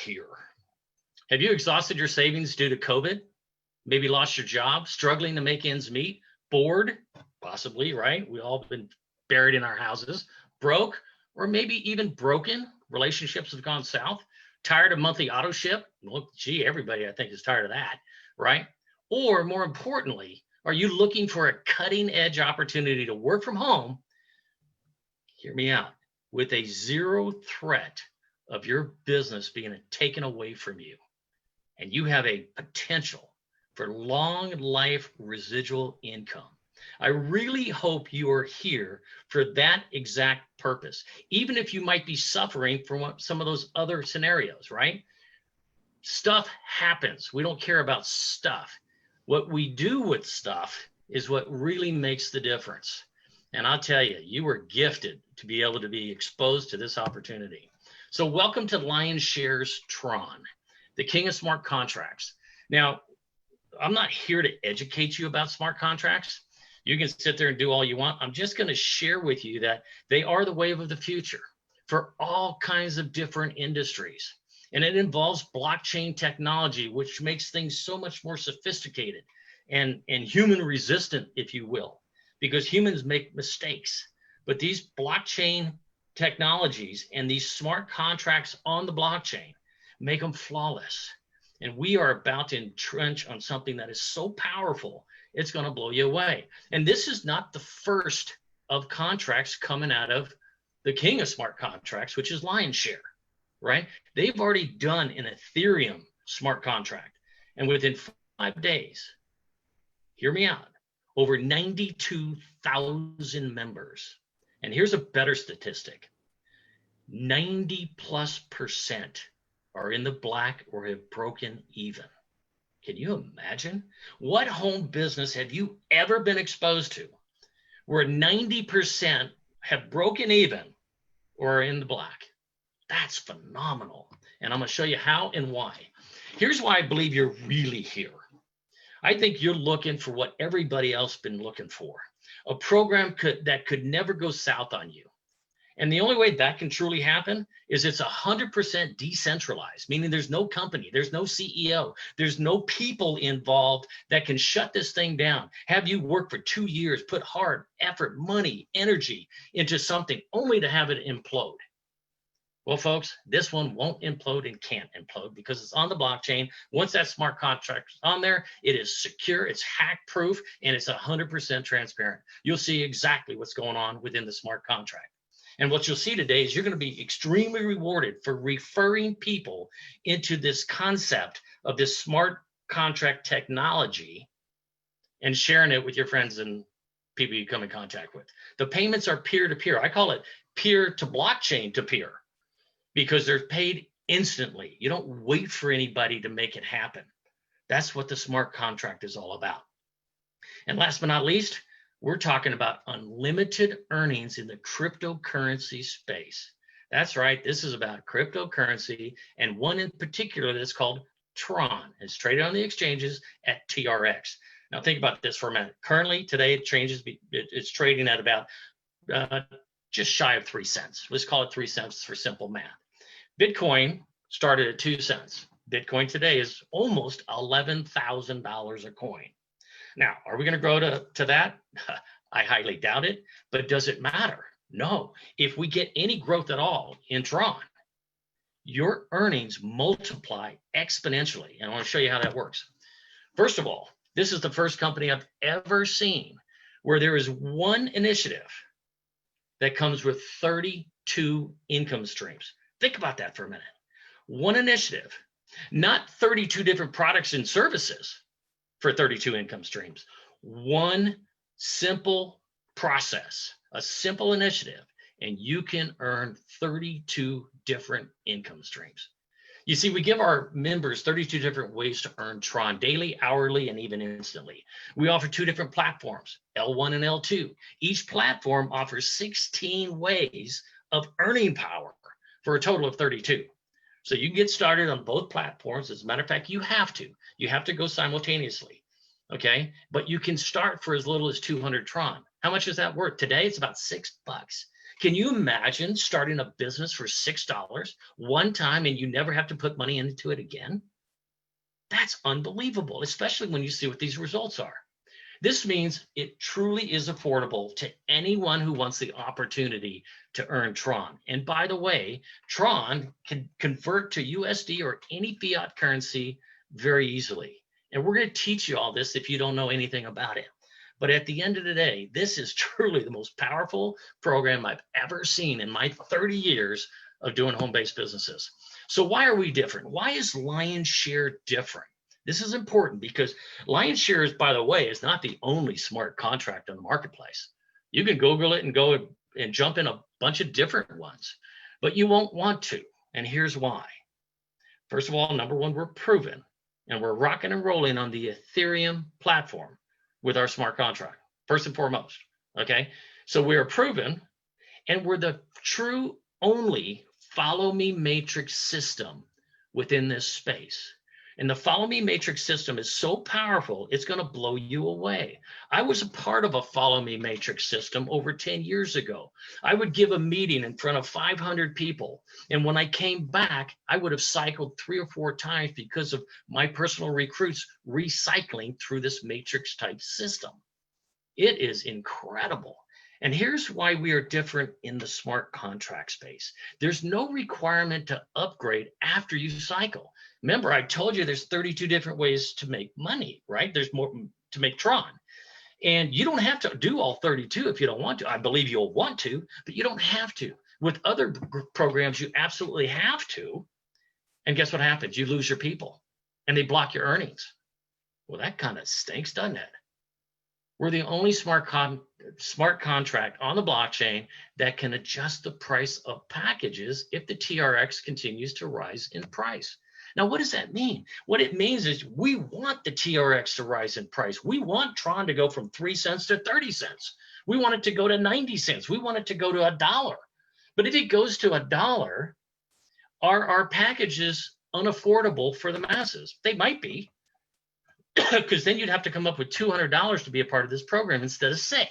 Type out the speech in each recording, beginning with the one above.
here. Have you exhausted your savings due to COVID? Maybe lost your job, struggling to make ends meet, bored, possibly, right? We all been buried in our houses, broke, or maybe even broken. Relationships have gone south. Tired of monthly auto ship? Well, gee, everybody I think is tired of that, right? Or more importantly, are you looking for a cutting edge opportunity to work from home? Hear me out. With a zero threat of your business being taken away from you, and you have a potential for long life residual income. I really hope you are here for that exact purpose, even if you might be suffering from some of those other scenarios, right? Stuff happens. We don't care about stuff. What we do with stuff is what really makes the difference. And I'll tell you, you were gifted to be able to be exposed to this opportunity. So welcome to LionShares Tron, the king of smart contracts. Now, I'm not here to educate you about smart contracts. You can sit there and do all you want. I'm just going to share with you that they are the wave of the future for all kinds of different industries. And it involves blockchain technology, which makes things so much more sophisticated and human resistant, if you will, because humans make mistakes. But these blockchain technologies and these smart contracts on the blockchain make them flawless. And we are about to entrench on something that is so powerful, it's going to blow you away. And this is not the first of contracts coming out of the king of smart contracts, which is LionShare, right? They've already done an Ethereum smart contract. And within 5 days, hear me out, over 92,000 members. And here's a better statistic. 90+% are in the black or have broken even. Can you imagine? What home business have you ever been exposed to where 90% have broken even or are in the black? That's phenomenal. And I'm going to show you how and why. Here's why I believe you're really here. I think you're looking for what everybody else has been looking for, a program that could never go south on you. And the only way that can truly happen is it's 100% decentralized, meaning there's no company, there's no CEO, there's no people involved that can shut this thing down, have you work for 2 years, put hard effort, money, energy into something only to have it implode. Well, folks, this one won't implode and can't implode because it's on the blockchain. Once that smart contract is on there, it is secure, it's hack proof, and it's 100% transparent. You'll see exactly what's going on within the smart contract. And what you'll see today is you're going to be extremely rewarded for referring people into this concept of this smart contract technology and sharing it with your friends and people you come in contact with. The payments are peer-to-peer. I call it peer to blockchain to peer because they're paid instantly. You don't wait for anybody to make it happen. That's what the smart contract is all about. And last but not least, we're talking about unlimited earnings in the cryptocurrency space. That's right. This is about cryptocurrency and one in particular that's called Tron. It's traded on the exchanges at TRX. Now think about this for a minute. Currently, today, it's trading at about just shy of 3 cents. Let's call it 3 cents for simple math. Bitcoin started at 2 cents. Bitcoin today is almost $11,000 a coin. Now, are we going to grow to that? I highly doubt it, but does it matter? No. If we get any growth at all in Tron, your earnings multiply exponentially. And I want to show you how that works. First of all, this is the first company I've ever seen where there is one initiative that comes with 32 income streams. Think about that for a minute. One initiative, not 32 different products and services for 32 income streams. One simple process, a simple initiative, and you can earn 32 different income streams. You see, we give our members 32 different ways to earn Tron daily, hourly, and even instantly. We offer 2 different platforms, L1 and L2. Each platform offers 16 ways of earning power for a total of 32. So you can get started on both platforms. As a matter of fact, you have to. You have to go simultaneously, okay? But you can start for as little as 200 Tron. How much is that worth? Today, it's about $6. Can you imagine starting a business for $6 one time and you never have to put money into it again? That's unbelievable, especially when you see what these results are. This means it truly is affordable to anyone who wants the opportunity to earn Tron. And by the way, Tron can convert to USD or any fiat currency very easily. And we're going to teach you all this if you don't know anything about it. But at the end of the day, this is truly the most powerful program I've ever seen in my 30 years of doing home-based businesses. So why are we different? Why is Lion's Share different? This is important because Lion's Share, by the way, is not the only smart contract on the marketplace. You can Google it and go and jump in a bunch of different ones, but you won't want to. And here's why. First of all, number one, we're proven, and we're rocking and rolling on the Ethereum platform with our smart contract, first and foremost. Okay, so we are proven, and we're the true only follow me matrix system within this space. And the follow me matrix system is so powerful, it's going to blow you away. I was a part of a follow me matrix system over 10 years ago. I would give a meeting in front of 500 people. And when I came back, I would have cycled 3 or 4 times because of my personal recruits recycling through this matrix type system. It is incredible. And here's why we are different in the smart contract space. There's no requirement to upgrade after you cycle. Remember, I told you there's 32 different ways to make money, right? There's more to make Tron. And you don't have to do all 32 if you don't want to. I believe you'll want to, but you don't have to. With other programs, you absolutely have to. And guess what happens? You lose your people and they block your earnings. Well, that kind of stinks, doesn't it? We're the only smart contract on the blockchain that can adjust the price of packages if the TRX continues to rise in price. Now, what does that mean? What it means is we want the TRX to rise in price. We want Tron to go from 3 cents to 30 cents. We want it to go to 90 cents. We want it to go to $1. But if it goes to $1, are our packages unaffordable for the masses? They might be, because then you'd have to come up with $200 to be a part of this program instead of $6,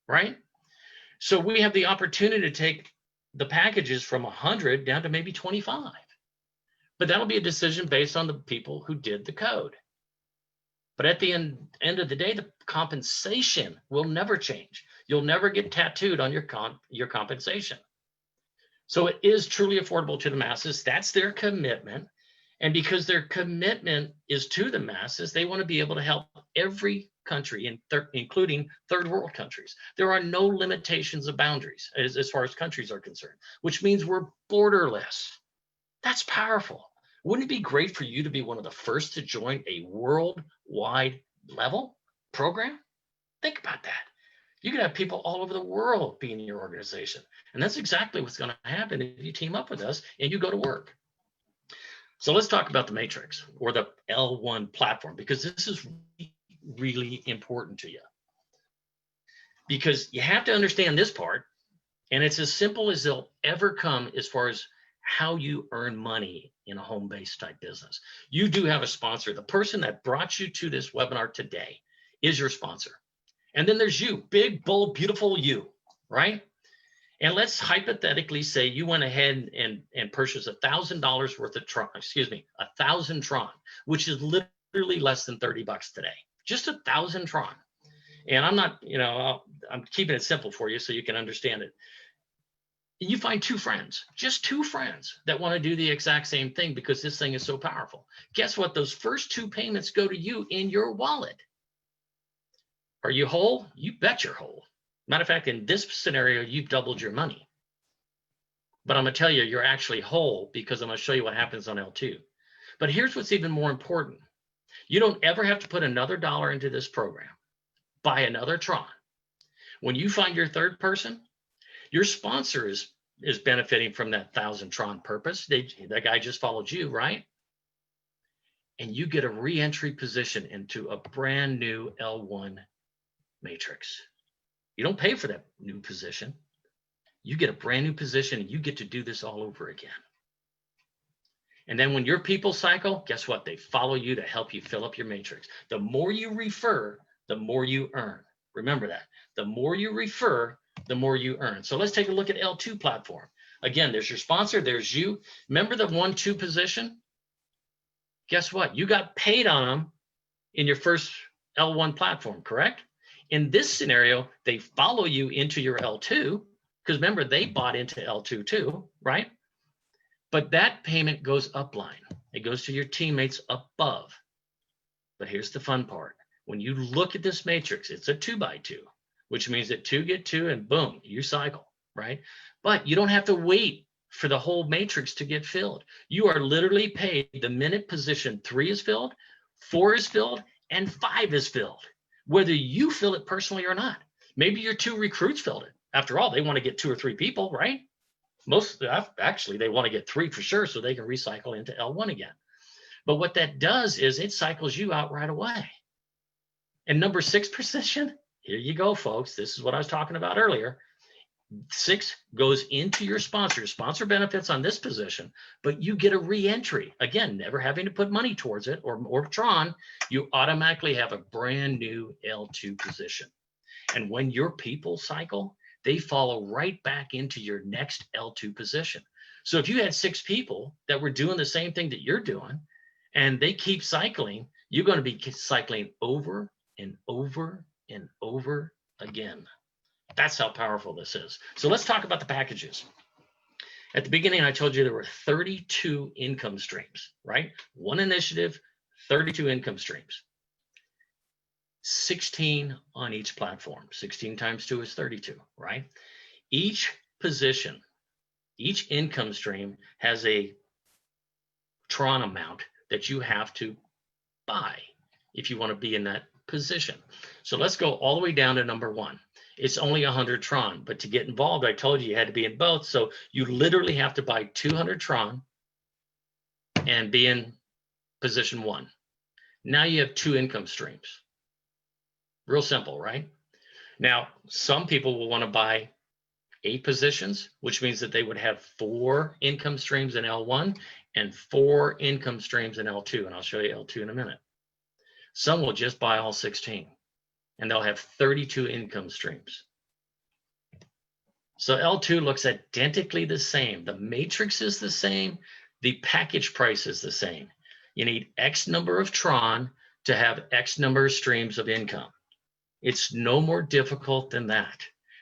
right? So we have the opportunity to take the packages from 100 down to maybe 25. But that'll be a decision based on the people who did the code. But at the end of the day, the compensation will never change. You'll never get tattooed on your compensation. So it is truly affordable to the masses. That's their commitment. And because their commitment is to the masses, they want to be able to help every country, including third world countries. There are no limitations of boundaries as far as countries are concerned, which means we're borderless. That's powerful. Wouldn't it be great for you to be one of the first to join a worldwide level program? Think about that. You could have people all over the world be in your organization. And that's exactly what's going to happen if you team up with us and you go to work. So let's talk about the matrix or the L1 platform, because this is really important to you. Because you have to understand this part, and it's as simple as they'll ever come as far as how you earn money in a home-based type business. You do have a sponsor. The person that brought you to this webinar today is your sponsor. And then there's you, big, bold, beautiful you, right? And let's hypothetically say you went ahead and purchased $1,000 worth of Tron, 1,000 Tron, which is literally less than $30 today. Just 1,000 Tron. And I'm not, I'm keeping it simple for you so you can understand it. You find 2 friends, just 2 friends that want to do the exact same thing because this thing is so powerful. Guess what? Those first 2 payments go to you in your wallet. Are you whole? You bet you're whole. Matter of fact, in this scenario, you've doubled your money. But I'm going to tell you, you're actually whole because I'm going to show you what happens on L2. But here's what's even more important. You don't ever have to put another dollar into this program. Buy another Tron. When you find your third person, your sponsor is benefiting from that 1,000 Tron purpose. That guy just followed you, right? And you get a re-entry position into a brand new L1 matrix. You don't pay for that new position. You get a brand new position and you get to do this all over again. And then when your people cycle, guess what? They follow you to help you fill up your matrix. The more you refer, the more you earn. Remember that. The more you refer, the more you earn. So let's take a look at L2 platform. Again, there's your sponsor, there's you. Remember the 1-2 position? Guess what? You got paid on them in your first L1 platform, correct? In this scenario, they follow you into your L2, because remember, they bought into L2 too, right? But that payment goes upline. It goes to your teammates above. But here's the fun part. When you look at this matrix, it's a 2x2, which means that 2 get 2 and boom, you cycle, right? But you don't have to wait for the whole matrix to get filled. You are literally paid the minute position 3 is filled, 4 is filled, and 5 is filled, whether you fill it personally or not. Maybe your 2 recruits filled it. After all, they want to get 2 or 3 people, right? Most actually, they want to get 3 for sure so they can recycle into L1 again. But what that does is it cycles you out right away. And number 6 position, here you go, folks. This is what I was talking about earlier. 6 goes into your sponsor benefits on this position, but you get a re-entry. Again, never having to put money towards it or Tron, you automatically have a brand new L2 position. And when your people cycle, they follow right back into your next L2 position. So if you had 6 people that were doing the same thing that you're doing, and they keep cycling, you're going to be cycling over and over and over again. That's how powerful this is. So let's talk about the packages. At the beginning, I told you there were 32 income streams, right? One initiative, 32 income streams. 16 on each platform. 16 times 2 is 32, right? Each position, each income stream has a Tron amount that you have to buy if you want to be in that position. So let's go all the way down to number 1. It's only 100 Tron, but to get involved, I told you had to be in both. So you literally have to buy 200 Tron and be in position 1. Now you have 2 income streams. Real simple, right? Now, some people will want to buy 8 positions, which means that they would have 4 income streams in L1 and 4 income streams in L2. And I'll show you L2 in a minute. Some will just buy all 16 and they'll have 32 income streams. So L2 looks identically the same. The matrix is the same. The package price is the same. You need X number of Tron to have X number of streams of income. It's no more difficult than that.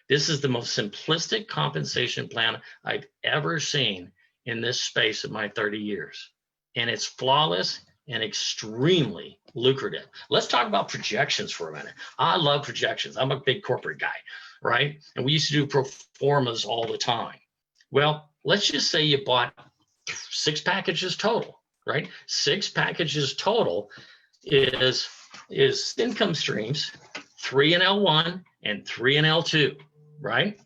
This is the most simplistic compensation plan I've ever seen in this space of my 30 years. And it's flawless and extremely lucrative. Let's talk about projections for a minute. I love projections. I'm a big corporate guy, right? And we used to do pro formas all the time. Well, let's just say you bought 6 packages total, right? 6 packages total is income streams, 3 in L1 and 3 in L2, right?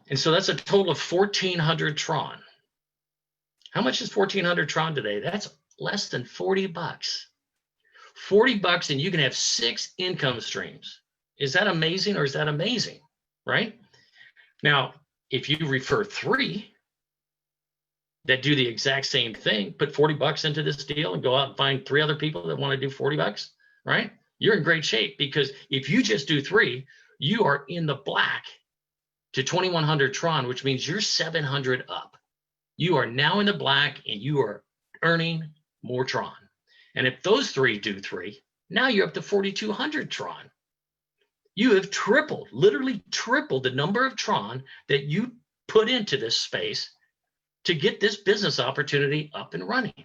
And so that's a total of 1,400 Tron. How much is 1,400 Tron today? That's less than 40 bucks. 40 bucks and you can have 6 income streams. Is that amazing or is that amazing, right? Now, if you refer 3 that do the exact same thing, put 40 bucks into this deal and go out and find 3 other people that want to do 40 bucks, right? You're in great shape, because if you just do 3, you are in the black to 2,100 Tron, which means you're 700 up. You are now in the black and you are earning more Tron. And if those 3 do 3, now you're up to 4,200 Tron. You have tripled, literally tripled the number of Tron that you put into this space to get this business opportunity up and running.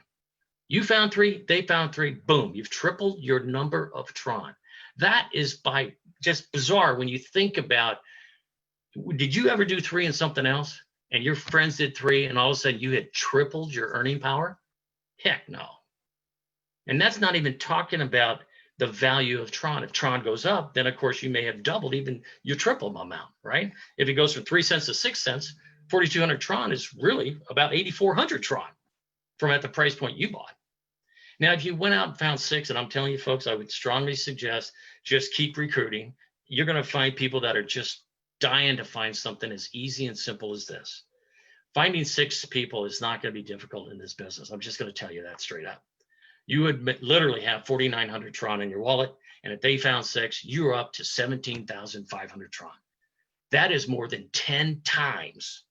You found 3, they found 3, boom, you've tripled your number of Tron. That is by just bizarre when you think about, did you ever do 3 and something else? And your friends did 3 and all of a sudden you had tripled your earning power? Heck no. And that's not even talking about the value of Tron. If Tron goes up, then of course you may have doubled even your triple amount, right? If it goes from 3 cents to 6 cents, 4,200 Tron is really about 8,400 Tron from at the price point you bought. Now, if you went out and found 6, and I'm telling you folks, I would strongly suggest just keep recruiting. You're going to find people that are just dying to find something as easy and simple as this. Finding 6 people is not going to be difficult in this business. I'm just going to tell you that straight up. You would literally have 4,900 Tron in your wallet, And if they found 6, you're up to 17,500 Tron. That is more than 10 times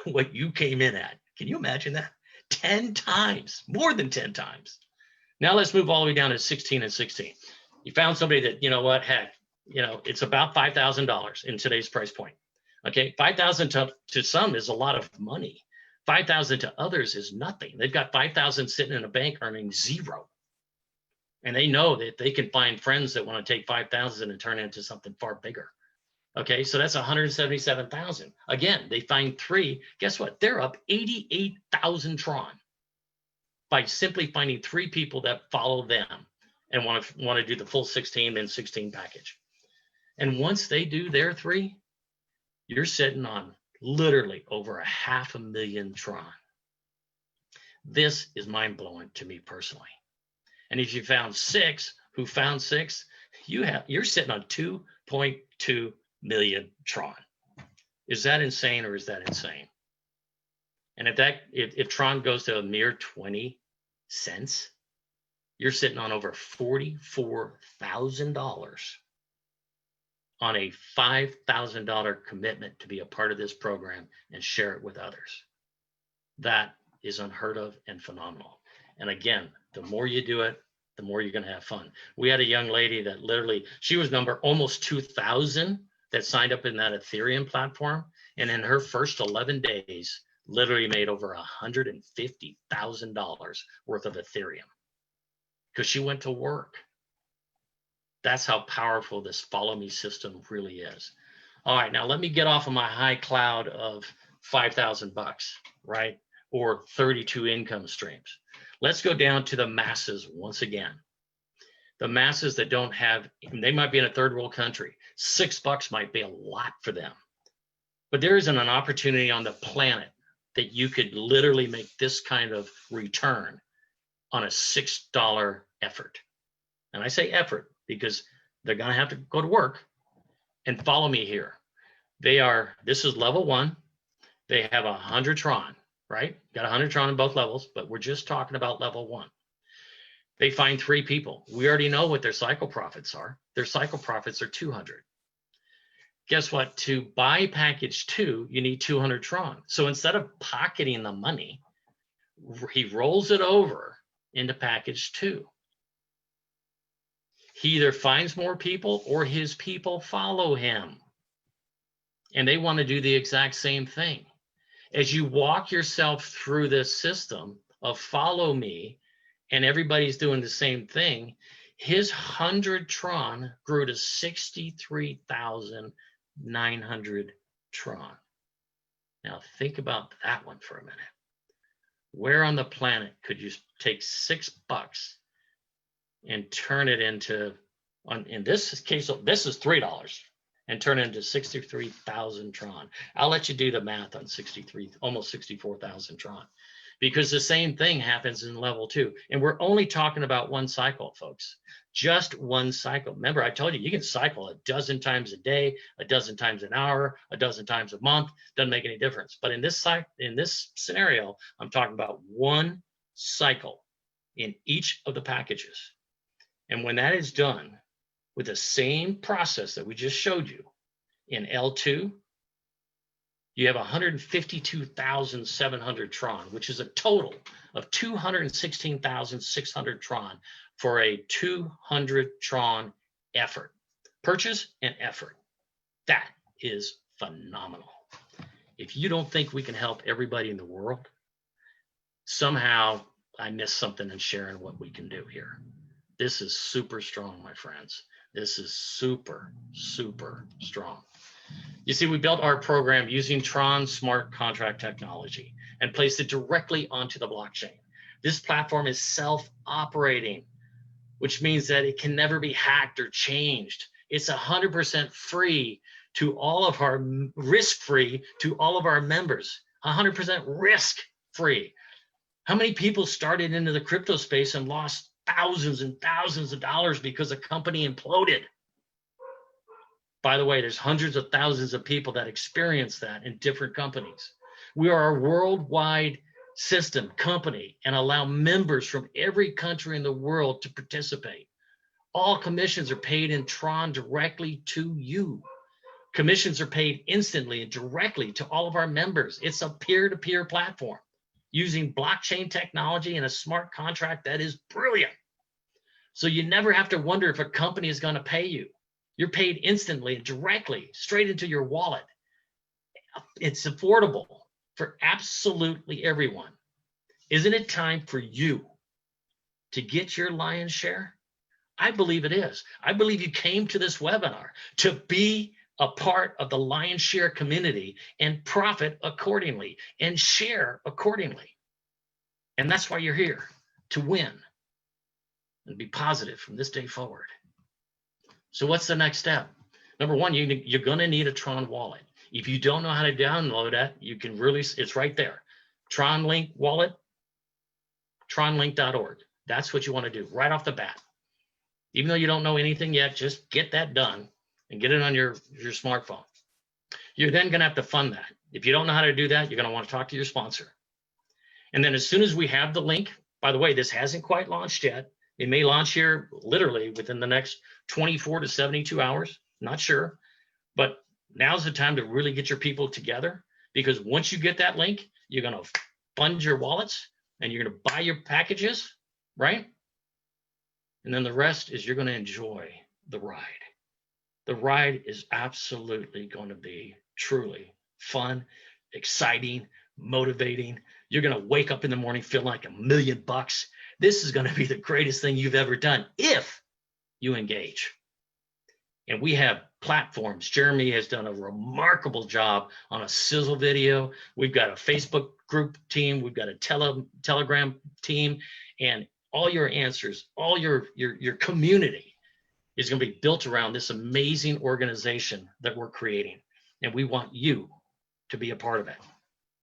what you came in at. Can you imagine that? 10 times, more than 10 times. Now let's move all the way down to 16 and 16. You found somebody that, you know what, heck, you know, it's about $5,000 in today's price point. Okay, 5,000 to some is a lot of money. 5,000 to others is nothing. They've got 5,000 sitting in a bank earning 0. And they know that they can find friends that want to take 5,000 and turn it into something far bigger. Okay, so that's 177,000. Again, they find 3. Guess what? They're up 88,000 Tron by simply finding 3 people that follow them and want to do the full 16 and 16 package. And once they do their 3, you're sitting on literally over 500,000 Tron. This is mind-blowing to me personally. And if you found 6, who found 6, you're sitting on 2.2 million Tron. Is that insane or is that insane? And if Tron goes to a mere 20 cents, you're sitting on over $44,000 on a $5,000 commitment to be a part of this program and share it with others. That is unheard of and phenomenal. And again, the more you do it, the more you're going to have fun. We had a young lady that literally, she was number almost 2,000 that signed up in that Ethereum platform. And in her first 11 days, literally made over $150,000 worth of Ethereum because she went to work. That's how powerful this follow me system really is. All right, now let me get off of my high cloud of 5,000 bucks, right? Or 32 income streams. Let's go down to the masses once again. The masses that don't have, they might be in a third world country. $6 might be a lot for them. But there isn't an opportunity on the planet that you could literally make this kind of return on a $6 effort. And I say effort because they're going to have to go to work and follow me here. This is level 1. They have 100 Tron, right? Got 100 Tron in both levels, but we're just talking about level 1. They find 3 people. We already know what their cycle profits are. Their cycle profits are 200. Guess what? To buy package 2, you need 200 Tron. So instead of pocketing the money, he rolls it over into package 2. He either finds more people or his people follow him. And they want to do the exact same thing. As you walk yourself through this system of follow me, and everybody's doing the same thing, his 100 Tron grew to 63,900 Tron. Now think about that one for a minute. Where on the planet could you take $6 and turn it into, in this case, this is $3, and turn it into 63,000 Tron? I'll let you do the math on 63, almost 64,000 Tron, because the same thing happens in level 2. And we're only talking about one cycle, folks. Just one cycle. Remember, I told you, you can cycle 12 times a day, 12 times an hour, 12 times a month. Doesn't make any difference. But in this scenario, I'm talking about one cycle in each of the packages. And when that is done with the same process that we just showed you in L2, you have 152,700 Tron, which is a total of 216,600 Tron for a 200 Tron effort. Purchase and effort. That is phenomenal. If you don't think we can help everybody in the world, somehow I missed something in sharing what we can do here. This is super strong, my friends. This is super, super strong. You see, we built our program using Tron smart contract technology and placed it directly onto the blockchain. This platform is self-operating, which means that it can never be hacked or changed. It's 100% free to all of our, risk-free to all of our members, 100% risk-free. How many people started into the crypto space and lost thousands and thousands of dollars because a company imploded? By the way, there's hundreds of thousands of people that experience that in different companies. We are a worldwide system company and allow members from every country in the world to participate. All commissions are paid in Tron directly to you. Commissions are paid instantly and directly to all of our members. It's a peer-to-peer platform using blockchain technology and a smart contract that is brilliant. So you never have to wonder if a company is going to pay you. You're paid instantly and directly straight into your wallet. It's affordable for absolutely everyone. Isn't it time for you to get your lion's share? I believe it is. I believe you came to this webinar to be a part of the lion's share community and profit accordingly and share accordingly. And that's why you're here, to win and be positive from this day forward. So what's the next step? Number one, you're going to need a Tron wallet. If you don't know how to download that, you can really, it's right there. Tron Link wallet, tronlink.org. That's what you want to do right off the bat. Even though you don't know anything yet, just get that done and get it on your smartphone. You're then going to have to fund that. If you don't know how to do that, you're going to want to talk to your sponsor. And then as soon as we have the link, by the way, this hasn't quite launched yet. It may launch here literally within the next 24 to 72 hours. Not sure. But now's the time to really get your people together, because once you get that link, you're going to fund your wallets and you're going to buy your packages, right? And then the rest is you're going to enjoy the ride. The ride is absolutely going to be truly fun, exciting, motivating. You're going to wake up in the morning feeling like $1 million. This is going to be the greatest thing you've ever done if you engage. And we have platforms. Jeremy has done a remarkable job on a sizzle video. We've got a Facebook group team. We've got a Telegram team, and all your answers, all your community is going to be built around this amazing organization that we're creating. And we want you to be a part of it.